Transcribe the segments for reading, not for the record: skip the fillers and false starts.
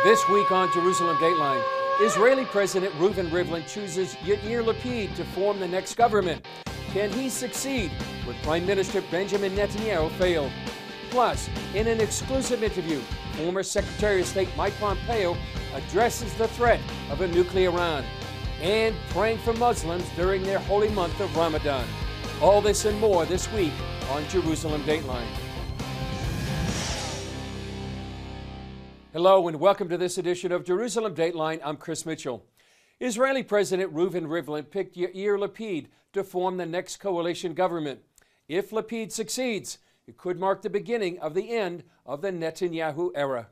This week on Jerusalem Dateline, Israeli President Rivlin chooses Yair Lapid to form the next government. Can he succeed when Prime Minister Benjamin Netanyahu failed? Plus, in an exclusive interview, former Secretary of State Pompeo addresses the threat of a nuclear Iran and praying for Muslims during their holy month of Ramadan. All this and more this week on Jerusalem Dateline. Hello and welcome to this edition of Jerusalem Dateline. I'm Chris Mitchell. Israeli President Rivlin picked Yair Lapid to form the next coalition government. If Lapid succeeds, it could mark the beginning of the end of the Netanyahu era.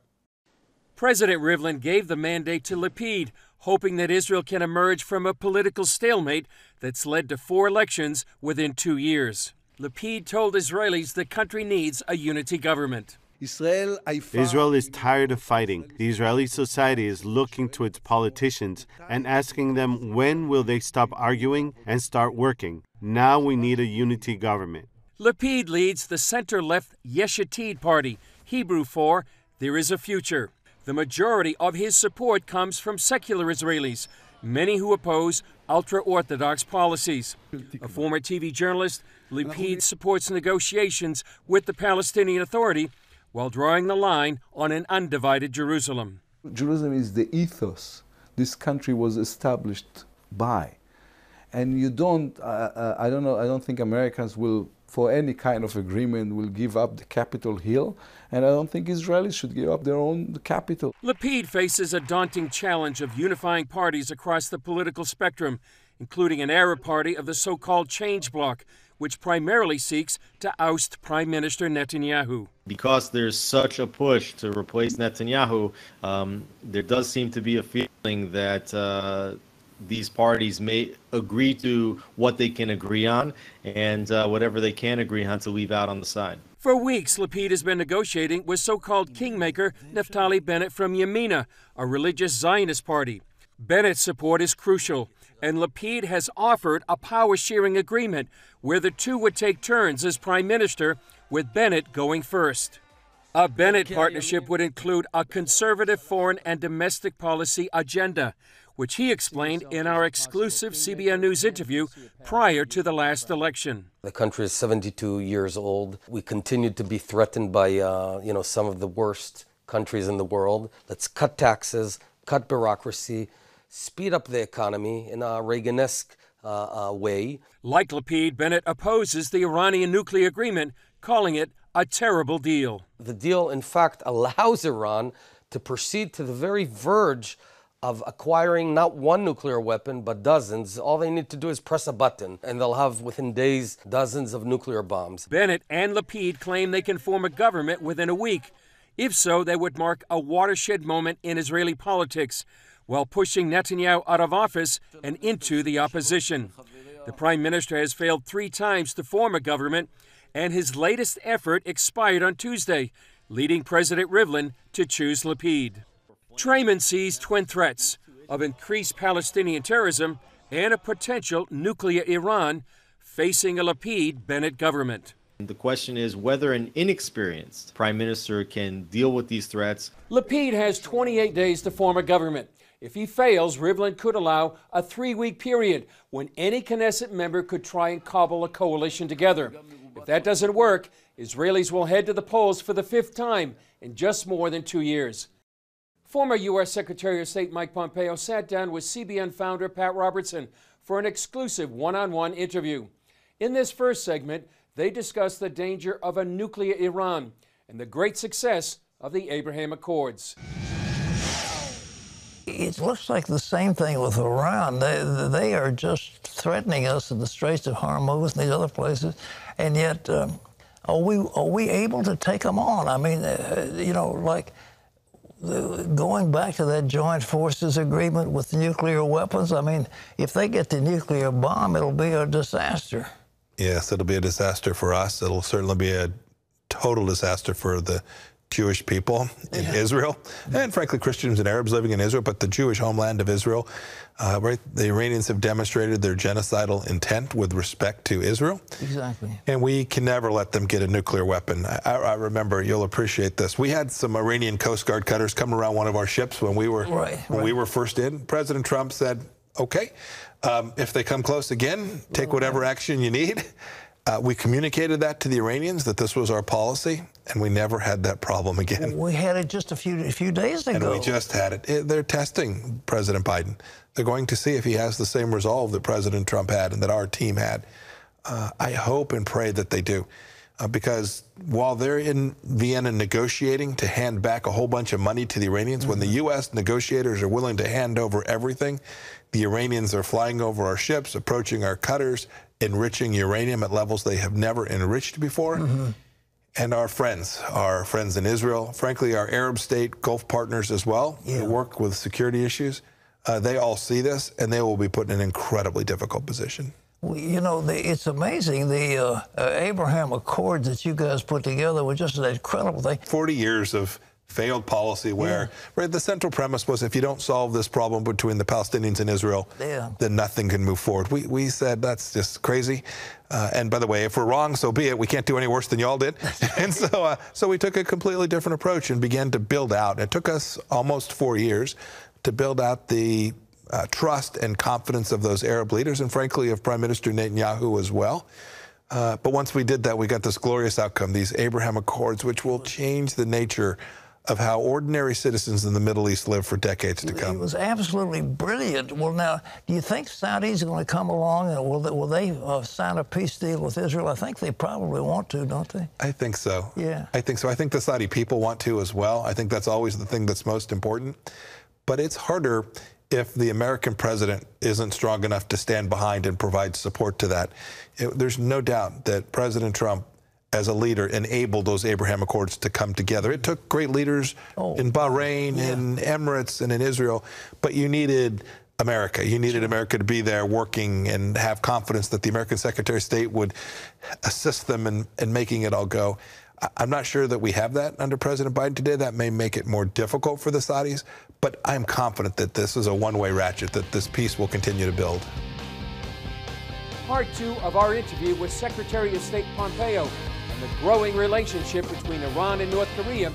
President Rivlin gave the mandate to Lapid, hoping that Israel can emerge from a political stalemate that's led to 4 elections within 2 years. Lapid told Israelis the country needs a unity government. Israel is tired of fighting. The Israeli society is looking to its politicians and asking them when will they stop arguing and start working. Now we need a unity government. Lapid leads the center-left Yesh Atid party, Hebrew for There is a Future. The majority of his support comes from secular Israelis, many who oppose ultra-Orthodox policies. A former TV journalist, Lapid supports negotiations with the Palestinian Authority while drawing the line on an undivided Jerusalem. Jerusalem is the ethos this country was established by. And you don't, I don't think Americans will, for any kind of agreement, will give up the Capitol Hill. And I don't think Israelis should give up their own capital. Lapid faces a daunting challenge of unifying parties across the political spectrum, including an Arab party of the so-called Change Bloc, which primarily seeks to oust Prime Minister Netanyahu. Because there's such a push to replace Netanyahu, there does seem to be a feeling that these parties may agree to what they can agree on and whatever they can agree on to leave out on the side. For weeks, Lapid has been negotiating with so-called kingmaker Naftali Bennett from Yamina, a religious Zionist party. Bennett's support is crucial, and Lapid has offered a power-sharing agreement where the two would take turns as prime minister, with Bennett going first. A Bennett partnership would include a conservative foreign and domestic policy agenda, which he explained in our exclusive CBN News interview prior to the last election. The country is 72 years old. We continue to be threatened by some of the worst countries in the world. Let's cut taxes, cut bureaucracy, speed up the economy in a Reagan-esque way. Like Lapid, Bennett opposes the Iranian nuclear agreement, calling it a terrible deal. The deal, in fact, allows Iran to proceed to the very verge of acquiring not one nuclear weapon, but dozens. All they need to do is press a button, and they'll have, within days, dozens of nuclear bombs. Bennett and Lapid claim they can form a government within a week. If so, they would mark a watershed moment in Israeli politics, while pushing Netanyahu out of office and into the opposition. The prime minister has failed 3 times to form a government, and his latest effort expired on Tuesday, leading President Rivlin to choose Lapid. Trayman sees twin threats of increased Palestinian terrorism and a potential nuclear Iran facing a Lapid-Bennett government. The question is whether an inexperienced prime minister can deal with these threats. Lapid has 28 days to form a government. If he fails, Rivlin could allow a 3-week period when any Knesset member could try and cobble a coalition together. If that doesn't work, Israelis will head to the polls for the 5th time in just more than 2 years. Former U.S. Secretary of State Pompeo sat down with CBN founder Pat Robertson for an exclusive one-on-one interview. In this first segment, they discussed the danger of a nuclear Iran and the great success of the Abraham Accords. It looks like the same thing with Iran. They are just threatening us in the Straits of Hormuz and these other places, and yet are we able to take them on? I mean, going back to that joint forces agreement with nuclear weapons, I mean, if they get the nuclear bomb, it'll be a disaster. Yes, it'll be a disaster for us. It'll certainly be a total disaster for the Jewish people in Israel, and frankly Christians and Arabs living in Israel, but the Jewish homeland of Israel. Right, the Iranians have demonstrated their genocidal intent with respect to Israel. Exactly. And we can never let them get a nuclear weapon. I remember, you'll appreciate this, we had some Iranian Coast Guard cutters come around one of our ships when we were we were first in. President Trump said, okay, if they come close again, take whatever action you need. We communicated that to the Iranians, that this was our policy, and we never had that problem again. We had it just a few days ago. And we just had it. They're testing President Biden. They're going to see if he has the same resolve that President Trump had and that our team had. I hope and pray that they do. Because while they're in Vienna negotiating to hand back a whole bunch of money to the Iranians, when the U.S. negotiators are willing to hand over everything, the Iranians are flying over our ships, approaching our cutters, enriching uranium at levels they have never enriched before. And our friends in Israel, frankly, our Arab state Gulf partners as well, who work with security issues, they all see this, and they will be put in an incredibly difficult position. Well, you know, it's amazing. The Abraham Accords that you guys put together were just an incredible thing. 40 years of failed policy where the central premise was, if you don't solve this problem between the Palestinians and Israel, then nothing can move forward. We said that's just crazy. And by the way, if we're wrong, so be it. We can't do any worse than y'all did. And so we took a completely different approach and began to build out. It took us almost 4 years to build out the trust and confidence of those Arab leaders, and frankly of Prime Minister Netanyahu as well. But once we did that, we got this glorious outcome, these Abraham Accords, which will change the nature of how ordinary citizens in the Middle East live for decades to come. It was absolutely brilliant. Well, now, do you think Saudis are going to come along and will they sign a peace deal with Israel? I think they probably want to, don't they? I think so. Yeah. I think so. I think the Saudi people want to as well. I think that's always the thing that's most important. But it's harder if the American president isn't strong enough to stand behind and provide support to that. There's no doubt that President Trump, as a leader, enabled those Abraham Accords to come together. It took great leaders in Bahrain, in Emirates, and in Israel, but you needed America. You needed America to be there working and have confidence that the American Secretary of State would assist them in making it all go. I'm not sure that we have that under President Biden today. That may make it more difficult for the Saudis, but I'm confident that this is a one-way ratchet, that this peace will continue to build. Part 2 of our interview with Secretary of State Pompeo and the growing relationship between Iran and North Korea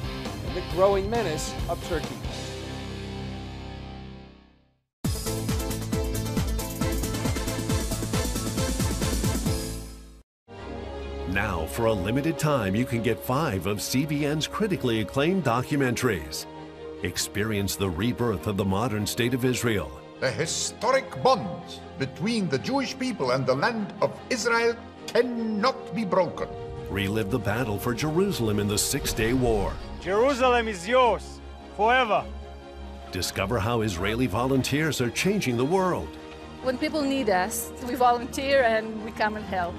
and the growing menace of Turkey. Now, for a limited time, you can get 5 of CBN's critically acclaimed documentaries. Experience the rebirth of the modern state of Israel. The historic bonds between the Jewish people and the land of Israel cannot be broken. Relive the battle for Jerusalem in the Six-Day War. Jerusalem is yours, forever. Discover how Israeli volunteers are changing the world. When people need us, we volunteer and we come and help.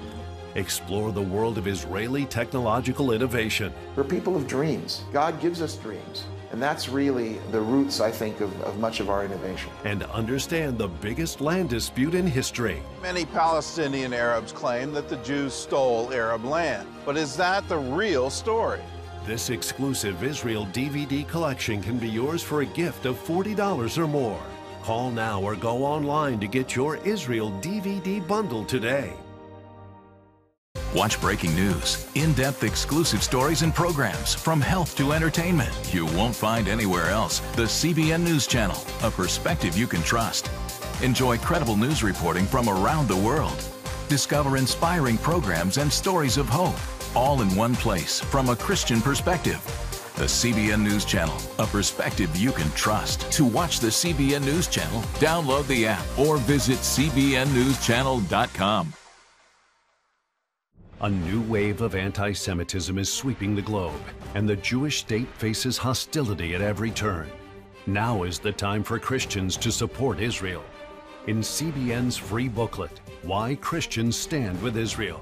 Explore the world of Israeli technological innovation. We're people of dreams. God gives us dreams. And that's really the roots, I think, of much of our innovation. And understand the biggest land dispute in history. Many Palestinian Arabs claim that the Jews stole Arab land. But is that the real story? This exclusive Israel DVD collection can be yours for a gift of $40 or more. Call now or go online to get your Israel DVD bundle today. Watch breaking news, in-depth exclusive stories and programs from health to entertainment you won't find anywhere else. The CBN News Channel, a perspective you can trust. Enjoy credible news reporting from around the world. Discover inspiring programs and stories of hope, all in one place from a Christian perspective. The CBN News Channel, a perspective you can trust. To watch the CBN News Channel, download the app or visit cbnnewschannel.com. A new wave of anti-Semitism is sweeping the globe, and the Jewish state faces hostility at every turn. Now is the time for Christians to support Israel. In CBN's free booklet, Why Christians Stand with Israel,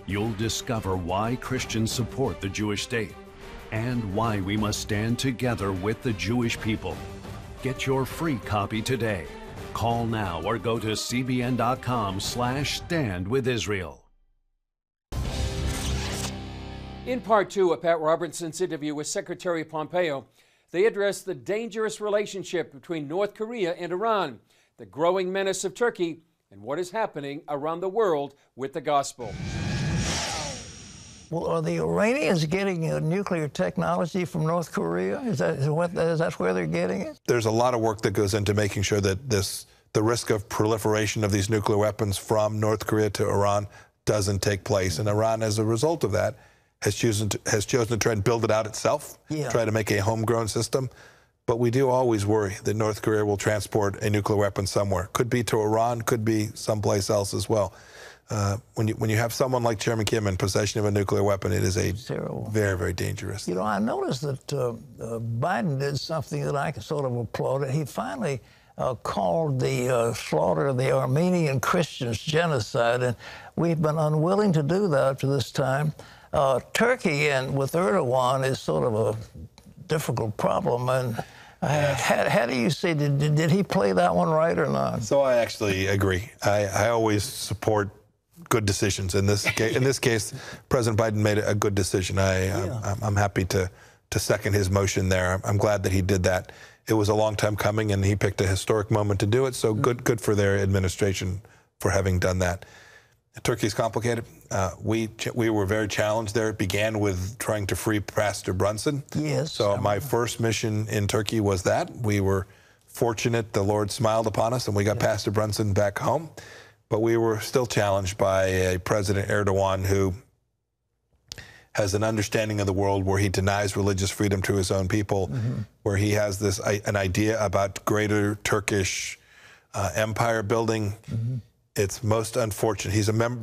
you'll discover why Christians support the Jewish state and why we must stand together with the Jewish people. Get your free copy today. Call now or go to cbn.com/standwithisrael. In part two of Pat Robertson's interview with Secretary Pompeo, they addressed the dangerous relationship between North Korea and Iran, the growing menace of Turkey, and what is happening around the world with the gospel. Well, are the Iranians getting nuclear technology from North Korea? Is that where they're getting it? There's a lot of work that goes into making sure that the risk of proliferation of these nuclear weapons from North Korea to Iran doesn't take place. And Iran, as a result of that, has chosen to try and build it out itself, try to make a homegrown system. But we do always worry that North Korea will transport a nuclear weapon somewhere. Could be to Iran, could be someplace else as well. When you have someone like Chairman Kim in possession of a nuclear weapon, it is a very, very dangerous thing. You know, I noticed that Biden did something that I sort of applauded. He finally called the slaughter of the Armenian Christians genocide, and we've been unwilling to do that up to this time. Turkey and with Erdogan is sort of a difficult problem, and how do you see, did he play that one right or not? So I actually agree. I always support good decisions. In this case, President Biden made a good decision. I'm happy to second his motion there. I'm glad that he did that. It was a long time coming, and he picked a historic moment to do it, so good for their administration for having done that. Turkey's complicated. We were very challenged there. It began with trying to free Pastor Brunson. Yes. So my first mission in Turkey was that. We were fortunate. The Lord smiled upon us, and we got Pastor Brunson back home. But we were still challenged by a President Erdogan who has an understanding of the world where he denies religious freedom to his own people, where he has an idea about greater Turkish empire building. It's most unfortunate.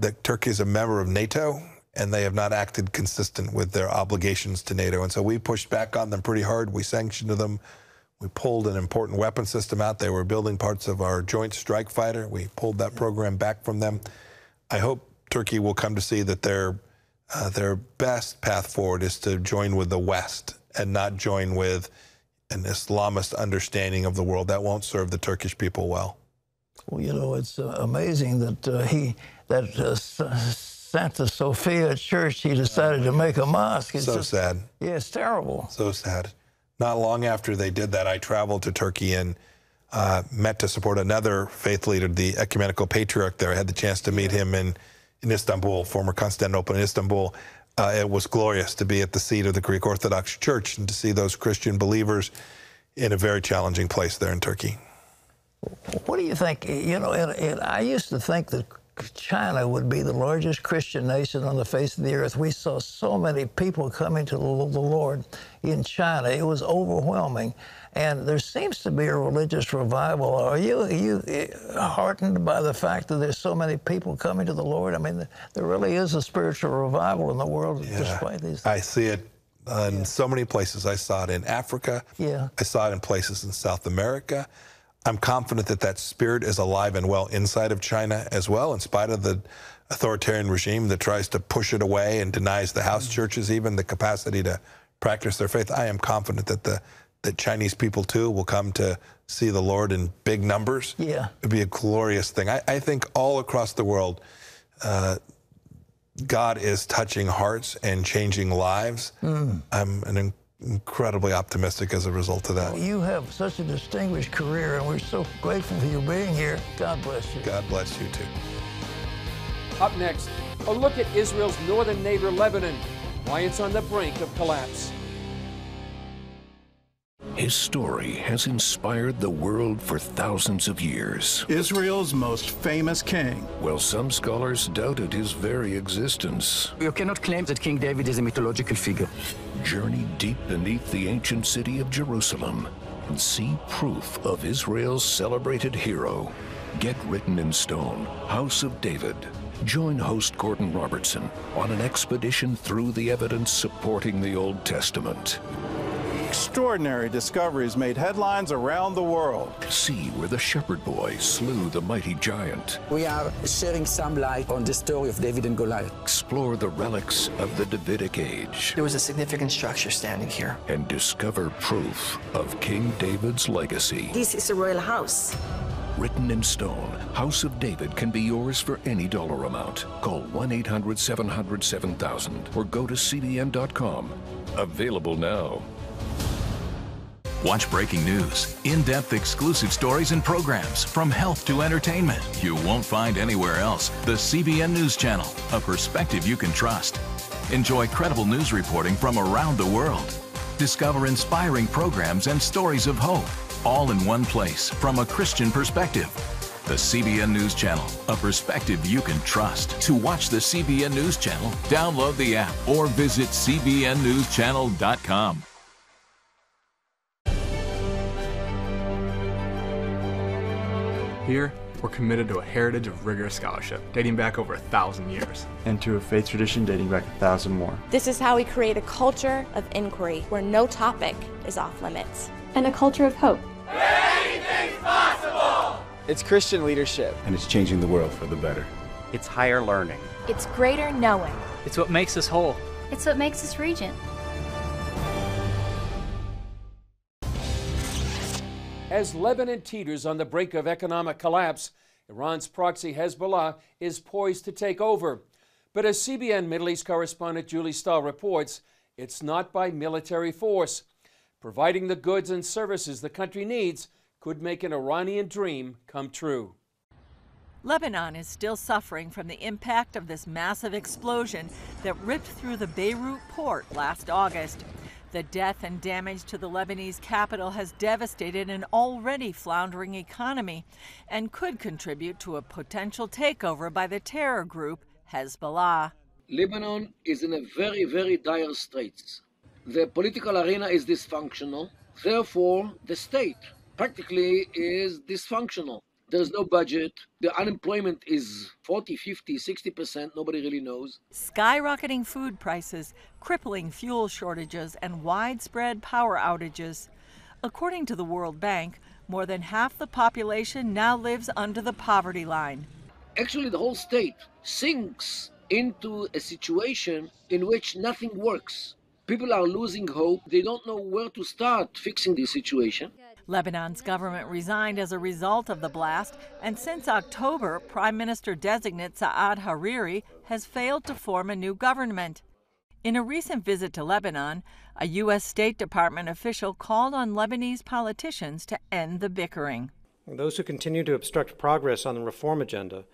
That Turkey is a member of NATO, and they have not acted consistent with their obligations to NATO. And so we pushed back on them pretty hard. We sanctioned them. We pulled an important weapon system out. They were building parts of our Joint Strike Fighter. We pulled that program back from them. I hope Turkey will come to see that their best path forward is to join with the West and not join with an Islamist understanding of the world. That won't serve the Turkish people well. Well, you know, it's amazing that Santa Sophia Church, he decided to make a mosque. It's so sad. Yeah, it's terrible. So sad. Not long after they did that, I traveled to Turkey and met to support another faith leader, the ecumenical patriarch there. I had the chance to meet him in Istanbul, former Constantinople in Istanbul. It was glorious to be at the seat of the Greek Orthodox Church and to see those Christian believers in a very challenging place there in Turkey. What do you think? You know, I used to think that China would be the largest Christian nation on the face of the earth. We saw so many people coming to the Lord in China. It was overwhelming. And there seems to be a religious revival. Are you heartened by the fact that there's so many people coming to the Lord? I mean, there really is a spiritual revival in the world despite these things. I see it in so many places. I saw it in Africa. Yeah. I saw it in places in South America. I'm confident that that spirit is alive and well inside of China as well, in spite of the authoritarian regime that tries to push it away and denies the house churches even the capacity to practice their faith. I am confident that the Chinese people, too, will come to see the Lord in big numbers. Yeah. It would be a glorious thing. I think all across the world, God is touching hearts and changing lives. I'm incredibly optimistic as a result of that. You have such a distinguished career, and we're so grateful for you being here. God bless you. God bless you, too. Up next, a look at Israel's northern neighbor, Lebanon, why it's on the brink of collapse. His story has inspired the world for thousands of years. Israel's most famous king. While some scholars doubted his very existence. You cannot claim that King David is a mythological figure. Journey deep beneath the ancient city of Jerusalem and see proof of Israel's celebrated hero. Get Written in Stone, House of David. Join host Gordon Robertson on an expedition through the evidence supporting the Old Testament. Extraordinary discoveries made headlines around the world. See where the shepherd boy slew the mighty giant. We are shedding some light on the story of David and Goliath. Explore the relics of the Davidic age. There was a significant structure standing here. And discover proof of King David's legacy. This is a royal house. Written in stone, House of David can be yours for any dollar amount. Call 1-800-700-7000 or go to CBN.com. Available now. Watch breaking news, in-depth exclusive stories and programs from health to entertainment you won't find anywhere else. The CBN News Channel, a perspective you can trust. Enjoy credible news reporting from around the world. Discover inspiring programs and stories of hope, all in one place from a Christian perspective. The CBN News Channel, a perspective you can trust. To watch the CBN News Channel, download the app or visit cbnnewschannel.com. Here, we're committed to a heritage of rigorous scholarship dating back over 1,000 years. And to a faith tradition dating back 1,000 more. This is how we create a culture of inquiry where no topic is off limits. And a culture of hope. Anything's possible! It's Christian leadership. And it's changing the world for the better. It's higher learning. It's greater knowing. It's what makes us whole. It's what makes us regent. As Lebanon teeters on the brink of economic collapse, Iran's proxy Hezbollah is poised to take over. But as CBN Middle East correspondent Julie Stahl reports, it's not by military force. Providing the goods and services the country needs could make an Iranian dream come true. Lebanon is still suffering from the impact of this massive explosion that ripped through the Beirut port last August. The death and damage to the Lebanese capital has devastated an already floundering economy and could contribute to a potential takeover by the terror group Hezbollah. Lebanon is in a very, very dire straits. The political arena is dysfunctional. Therefore, the state practically is dysfunctional. There's no budget. The unemployment is 40, 50, 60%. Nobody really knows. Skyrocketing food prices, crippling fuel shortages, and widespread power outages. According to the World Bank, more than half the population now lives under the poverty line. Actually, the whole state sinks into a situation in which nothing works. People are losing hope. They don't know where to start fixing this situation. Lebanon's government resigned as a result of the blast, and since October, Prime Minister-designate Saad Hariri has failed to form a new government. In a recent visit to Lebanon, a U.S. State Department official called on Lebanese politicians to end the bickering. Those who continue to obstruct progress on the reform agenda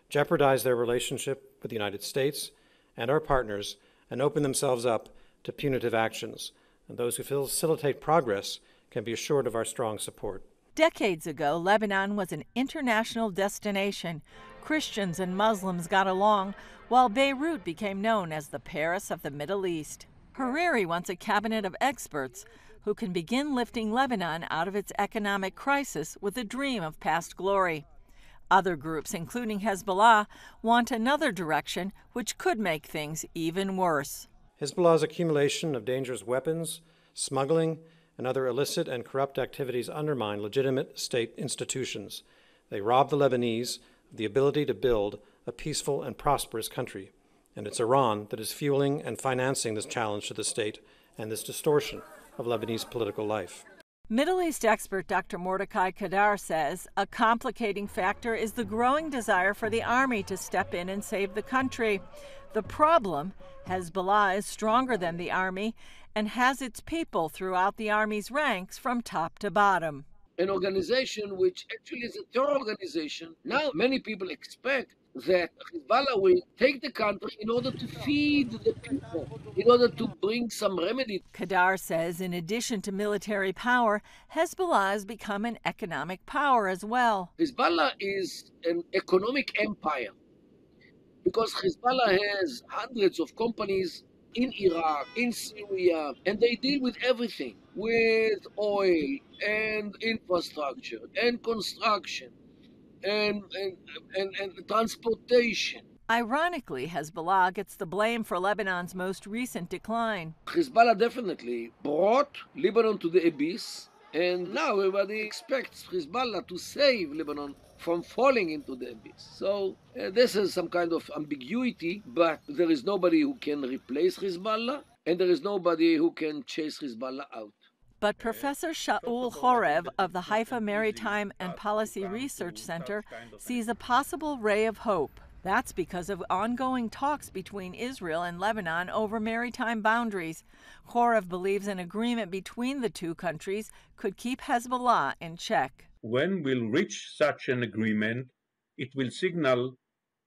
jeopardize their relationship with the United States and our partners and open themselves up to punitive actions. And those who facilitate progress can be assured of our strong support. Decades ago, Lebanon was an international destination. Christians and Muslims got along, while Beirut became known as the Paris of the Middle East. Hariri wants a cabinet of experts who can begin lifting Lebanon out of its economic crisis with a dream of past glory. Other groups, including Hezbollah, want another direction which could make things even worse. Hezbollah's accumulation of dangerous weapons, smuggling, and other illicit and corrupt activities undermine legitimate state institutions. They rob the Lebanese of the ability to build a peaceful and prosperous country. And it's Iran that is fueling and financing this challenge to the state and this distortion of Lebanese political life. Middle East expert Dr. Mordecai Kadar says a complicating factor is the growing desire for the army to step in and save the country. The problem, Hezbollah is stronger than the army and has its people throughout the army's ranks from top to bottom. An organization which actually is a terror organization. Now many people expect that Hezbollah will take the country in order to feed the people, in order to bring some remedy. Kadar says in addition to military power, Hezbollah has become an economic power as well. Hezbollah is an economic empire because Hezbollah has hundreds of companies in Iraq, in Syria, and they deal with everything, with oil and infrastructure and construction and transportation. Ironically, Hezbollah gets the blame for Lebanon's most recent decline. Hezbollah definitely brought Lebanon to the abyss, and now everybody expects Hezbollah to save Lebanon from falling into the abyss. So this is some kind of ambiguity, but there is nobody who can replace Hezbollah, and there is nobody who can chase Hezbollah out. But Professor Shaul Horev of the Haifa Maritime and Policy Research Center sees a possible ray of hope. That's because of ongoing talks between Israel and Lebanon over maritime boundaries. Horev believes an agreement between the two countries could keep Hezbollah in check. When we'll reach such an agreement, it will signal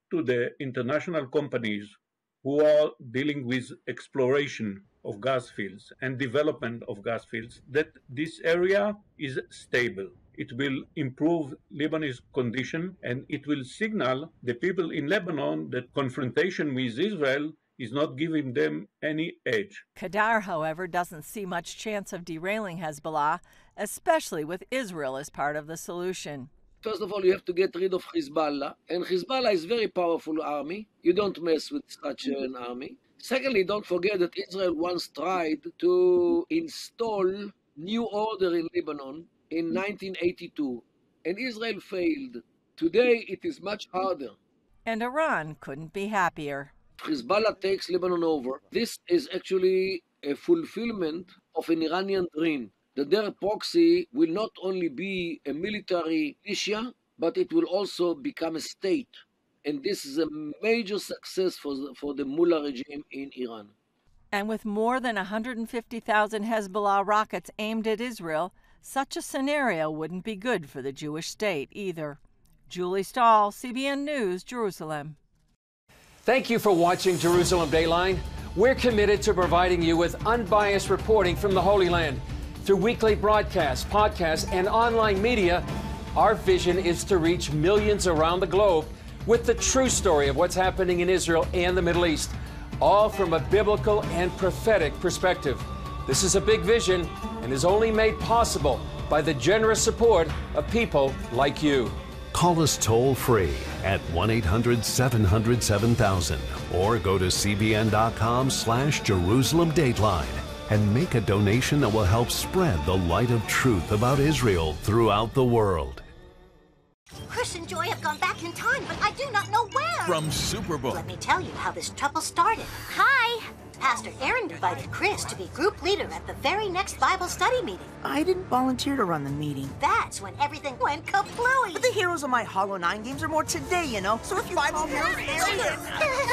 to the international companies who are dealing with exploration of gas fields and development of gas fields that this area is stable. It will improve Lebanese condition, and it will signal the people in Lebanon that confrontation with Israel is not giving them any edge. Qadar, however, doesn't see much chance of derailing Hezbollah, especially with Israel as part of the solution. First of all, you have to get rid of Hezbollah, and Hezbollah is a very powerful army. You don't mess with such an army. Secondly, don't forget that Israel once tried to install new order in Lebanon in 1982, and Israel failed. Today, it is much harder. And Iran couldn't be happier. Hezbollah takes Lebanon over. This is actually a fulfillment of an Iranian dream, that their proxy will not only be a military militia, but it will also become a state. And this is a major success for the mullah regime in Iran. And with more than 150,000 Hezbollah rockets aimed at Israel, such a scenario wouldn't be good for the Jewish state either. Julie Stahl, CBN News, Jerusalem. Thank you for watching Jerusalem Dayline. We're committed to providing you with unbiased reporting from the Holy Land. Through weekly broadcasts, podcasts, and online media, our vision is to reach millions around the globe with the true story of what's happening in Israel and the Middle East, all from a biblical and prophetic perspective. This is a big vision and is only made possible by the generous support of people like you. Call us toll-free at 1-800-700-7000 or go to cbn.com/Jerusalem Dateline and make a donation that will help spread the light of truth about Israel throughout the world. Chris and Joy have gone back in time, but I do not know where. From Superbook. Let me tell you how this trouble started. Hi! Pastor Aaron invited Chris to be group leader at the very next Bible study meeting. I didn't volunteer to run the meeting. That's when everything went kaplooey. But the heroes of my Hollow 9 games are more today, you know. So if you Bible heroes,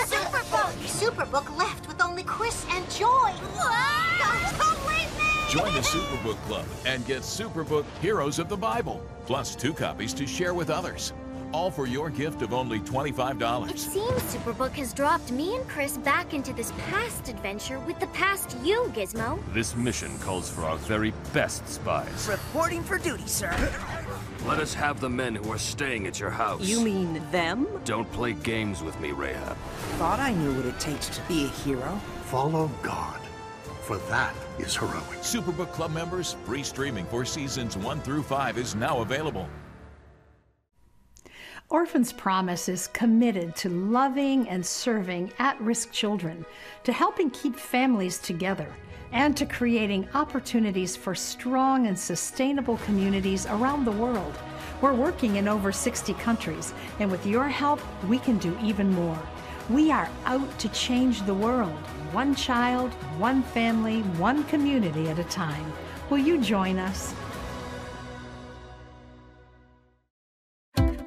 Superbook! Superbook left with only Chris and Joy. What? Don't leave me! Join the Superbook Club and get Superbook Heroes of the Bible, plus 2 copies to share with others. All for your gift of only $25. It seems Superbook has dropped me and Chris back into this past adventure with the past you, Gizmo. This mission calls for our very best spies. Reporting for duty, sir. Let us have the men who are staying at your house. You mean them? Don't play games with me, Rahab. Thought I knew what it takes to be a hero. Follow God, for that is heroic. Superbook Club members, free streaming for seasons 1 through 5 is now available. Orphans Promise is committed to loving and serving at-risk children, to helping keep families together, and to creating opportunities for strong and sustainable communities around the world. We're working in over 60 countries, and with your help, we can do even more. We are out to change the world, one child, one family, one community at a time. Will you join us?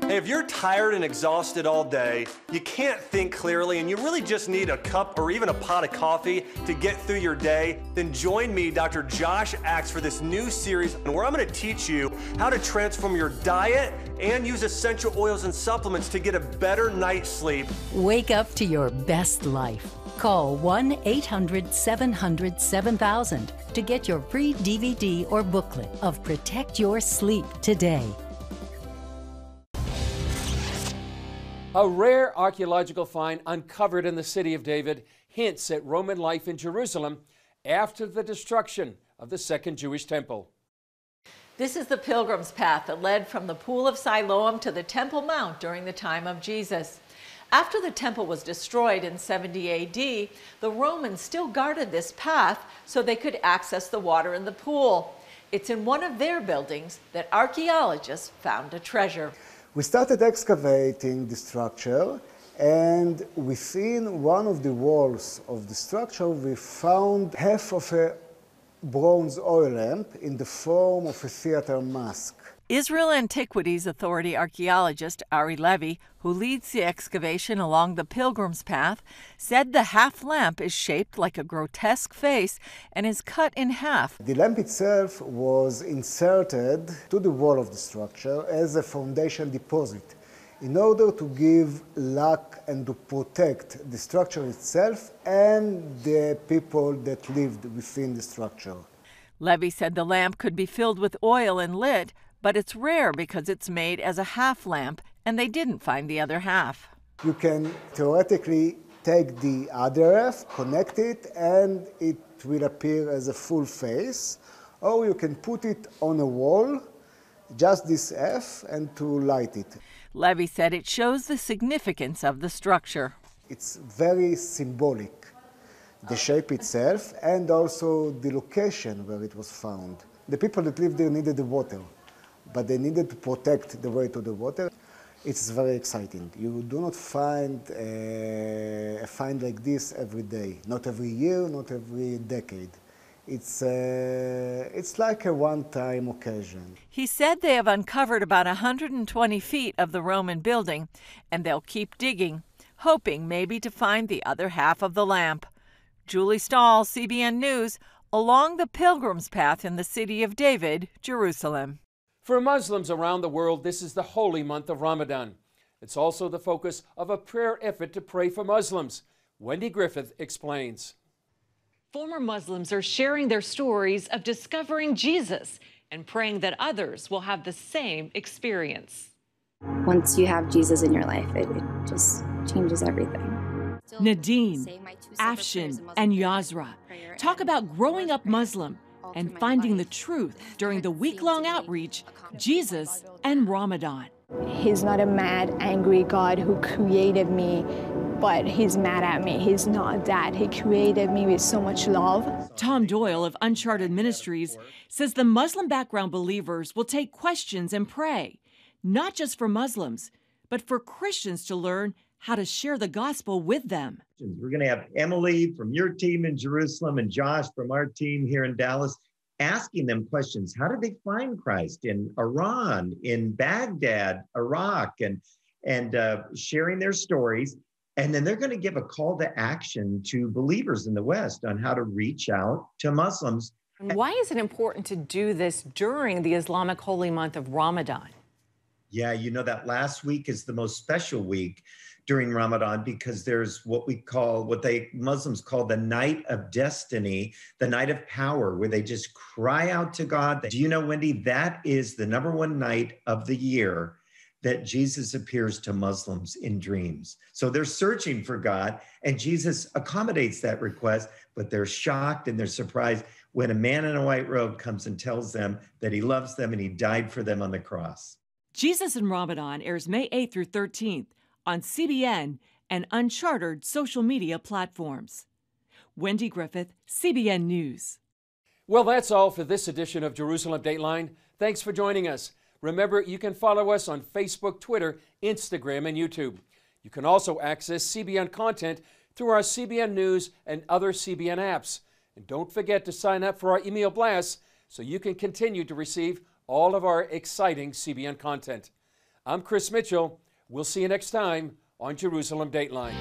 Hey, if you're tired and exhausted all day, you can't think clearly, and you really just need a cup or even a pot of coffee to get through your day, then join me, Dr. Josh Axe, for this new series where I'm going to teach you how to transform your diet and use essential oils and supplements to get a better night's sleep. Wake up to your best life. Call 1-800-700-7000 to get your free DVD or booklet of Protect Your Sleep today. A rare archaeological find uncovered in the city of David hints at Roman life in Jerusalem after the destruction of the Second Jewish Temple. This is the pilgrim's path that led from the Pool of Siloam to the Temple Mount during the time of Jesus. After the temple was destroyed in 70 AD, the Romans still guarded this path so they could access the water in the pool. It's in one of their buildings that archaeologists found a treasure. We started excavating the structure, and within one of the walls of the structure we found half of a bronze oil lamp in the form of a theater mask. Israel Antiquities Authority archaeologist Yair Lapid, who leads the excavation along the Pilgrim's Path, said the half lamp is shaped like a grotesque face and is cut in half. The lamp itself was inserted to the wall of the structure as a foundation deposit in order to give luck and to protect the structure itself and the people that lived within the structure. Lapid said the lamp could be filled with oil and lit, but it's rare because it's made as a half lamp and they didn't find the other half. You can theoretically take the other half, connect it, and it will appear as a full face, or you can put it on a wall, just this half, and to light it. Lapid said it shows the significance of the structure. It's very symbolic, the shape itself and also the location where it was found. The people that lived there needed the water, but they needed to protect the way to the water. It's very exciting. You do not find a find like this every day, not every year, not every decade. It's like a one-time occasion. He said they have uncovered about 120 feet of the Roman building, and they'll keep digging, hoping maybe to find the other half of the lamp. Julie Stahl, CBN News, along the Pilgrim's Path in the city of David, Jerusalem. For Muslims around the world, this is the holy month of Ramadan. It's also the focus of a prayer effort to pray for Muslims. Wendy Griffith explains. Former Muslims are sharing their stories of discovering Jesus and praying that others will have the same experience. Once you have Jesus in your life, it just changes everything. Nadine, Afshin, and Yazra talk about growing up Muslim and finding the truth during the week-long outreach, Jesus and Ramadan. He's not a mad, angry God who created me, but he's mad at me. He's not that. He created me with so much love. Tom Doyle of Uncharted Ministries says the Muslim background believers will take questions and pray, not just for Muslims, but for Christians to learn how to share the gospel with them. We're going to have Emily from your team in Jerusalem and Josh from our team here in Dallas asking them questions. How did they find Christ in Iran, in Baghdad, Iraq, and sharing their stories. And then they're going to give a call to action to believers in the West on how to reach out to Muslims. Why is it important to do this during the Islamic holy month of Ramadan? Yeah, you know that last week is the most special week during Ramadan because there's what Muslims call the night of destiny, the night of power, where they just cry out to God. Do you know, Wendy, that is the #1 night of the year that Jesus appears to Muslims in dreams. So they're searching for God, and Jesus accommodates that request, but they're shocked and they're surprised when a man in a white robe comes and tells them that he loves them and he died for them on the cross. Jesus in Ramadan airs May 8th through 13th on CBN and unchartered social media platforms. Wendy Griffith, CBN News. Well, that's all for this edition of Jerusalem Dateline. Thanks for joining us. Remember, you can follow us on Facebook, Twitter, Instagram, and YouTube. You can also access CBN content through our CBN News and other CBN apps. And don't forget to sign up for our email blasts so you can continue to receive all of our exciting CBN content. I'm Chris Mitchell. We'll see you next time on Jerusalem Dateline.